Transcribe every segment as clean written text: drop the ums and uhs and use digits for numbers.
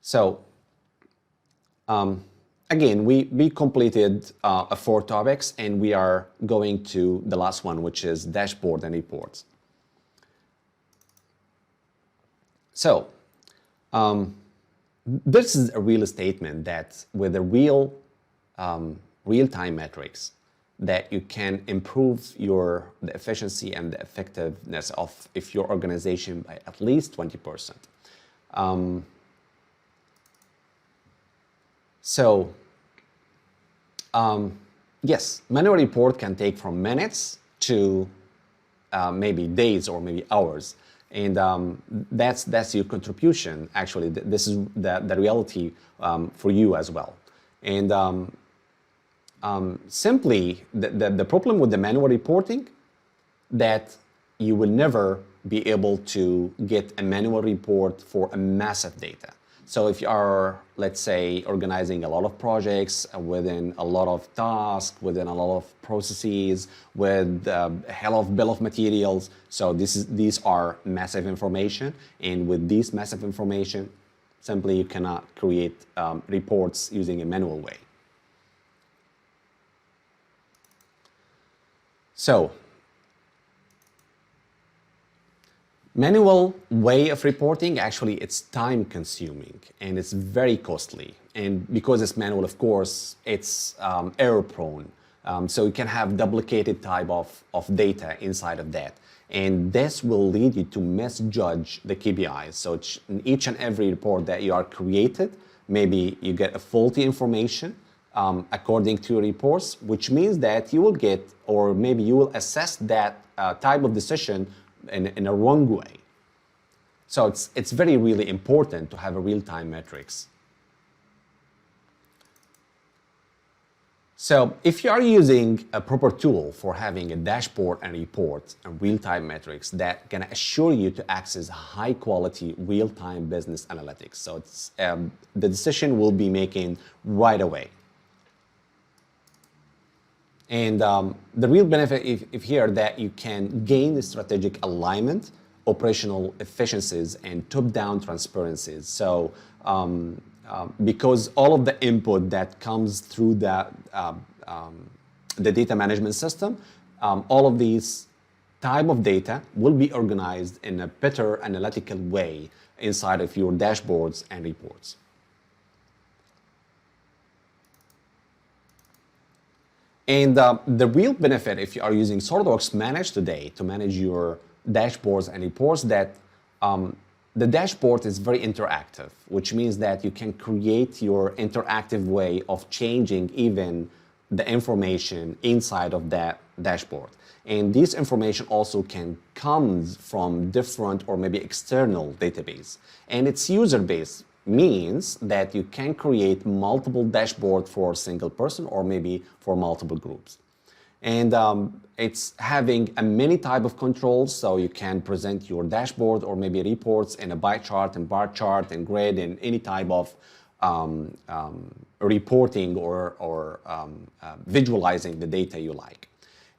So again, we completed 4 topics, and we are going to the last one, which is dashboard and reports. So this is a real statement that with a real-time metrics, that you can improve the efficiency and the effectiveness of your organization by at least 20%. Yes, manual report can take from minutes to maybe days or maybe hours. And that's your contribution. Actually, this is the reality for you as well. And simply, the problem with the manual reporting, that you will never be able to get a manual report for a massive data. So if you are, let's say, organizing a lot of projects within a lot of tasks, within a lot of processes, with a hell of bill of materials, so these are massive information, and with these massive information, simply you cannot create reports using a manual way. So, manual way of reporting, actually, it's time consuming and it's very costly. And because it's manual, of course, it's error prone. So you can have duplicated type of data inside of that. And this will lead you to misjudge the KPIs. So in each and every report that you are created, maybe you get a faulty information according to your reports, which means that you will get, or maybe you will assess that type of decision in a wrong way. So it's very, really important to have a real-time metrics. So if you are using a proper tool for having a dashboard and report and real-time metrics, that can assure you to access high-quality real-time business analytics. So it's, the decision will be making right away. And the real benefit if here that you can gain the strategic alignment, operational efficiencies, and top-down transparencies. So because all of the input that comes through the data management system, all of these type of data will be organized in a better analytical way inside of your dashboards and reports. And the real benefit, if you are using SOLIDWORKS Manage today to manage your dashboards and reports, that the dashboard is very interactive, which means that you can create your interactive way of changing even the information inside of that dashboard. And this information also can come from different or maybe external database. And it's user-based, means that you can create multiple dashboards for a single person or maybe for multiple groups. And it's having a many type of controls, so you can present your dashboard or maybe reports in a pie chart and bar chart and grid and any type of reporting or visualizing the data you like.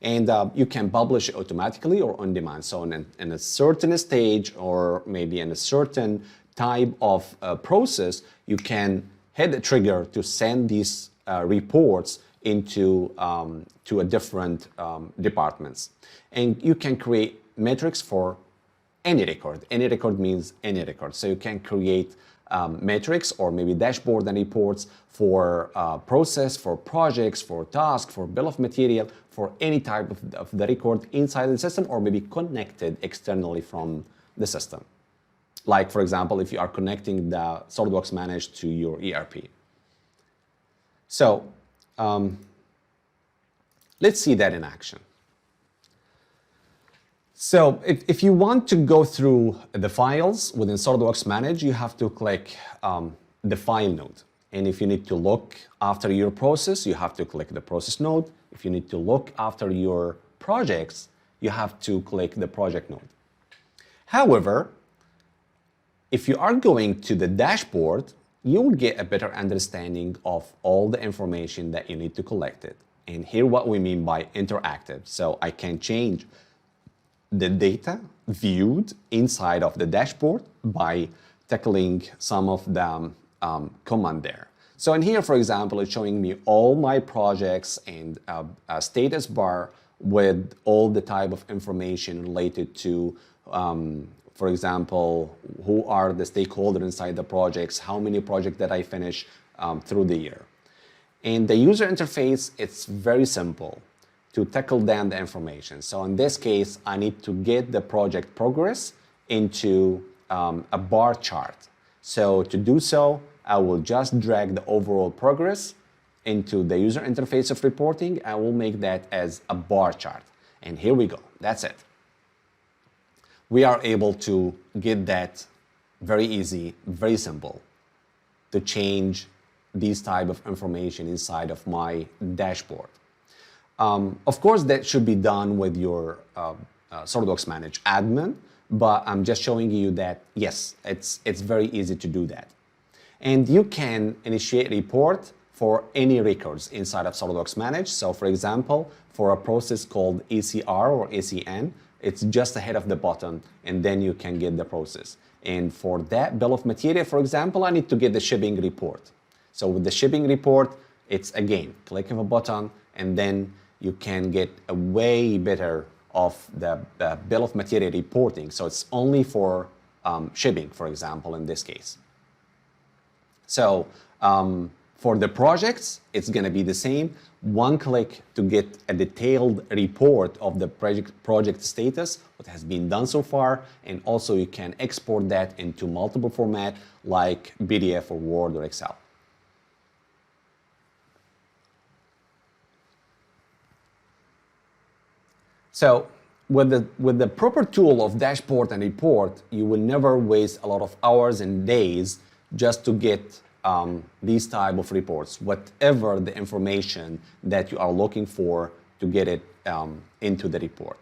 And you can publish it automatically or on demand. So in a certain stage or maybe in a certain type of process, you can hit a trigger to send these reports into to a different departments. And you can create metrics for any record. Any record means any record. So you can create metrics or maybe dashboard and reports for process, for projects, for tasks, for bill of material, for any type of the record inside the system or maybe connected externally from the system. Like, for example, if you are connecting the SOLIDWORKS Manage to your ERP. So let's see that in action. So if you want to go through the files within SOLIDWORKS Manage, you have to click the File node. And if you need to look after your process, you have to click the Process node. If you need to look after your projects, you have to click the Project node. However, if you are going to the dashboard, you will get a better understanding of all the information that you need to collect it. And here what we mean by interactive. So I can change the data viewed inside of the dashboard by tackling some of the command there. So in here, for example, it's showing me all my projects and a status bar with all the type of information related to, for example, who are the stakeholders inside the projects, how many projects that I finish through the year. In the user interface, it's very simple to tackle down the information. So in this case, I need to get the project progress into a bar chart. So to do so, I will just drag the overall progress into the user interface of reporting. I will make that as a bar chart. And here we go. That's it. We are able to get that very easy, very simple, to change these type of information inside of my dashboard. Of course, that should be done with your SOLIDWORKS Manage admin, but I'm just showing you that, yes, it's very easy to do that. And you can initiate a report for any records inside of SOLIDWORKS Manage. So for example, for a process called ACR or ACN, it's just ahead of the button, and then you can get the process. And for that bill of material, for example, I need to get the shipping report. So with the shipping report, it's again, click of a button, and then you can get a way better of the bill of material reporting. So it's only for shipping, for example, in this case. So for the projects, it's going to be the same. One click to get a detailed report of the project status, what has been done so far, and also you can export that into multiple formats like PDF or Word or Excel. So with the proper tool of dashboard and report, you will never waste a lot of hours and days just to get these type of reports, whatever the information that you are looking for to get it into the report.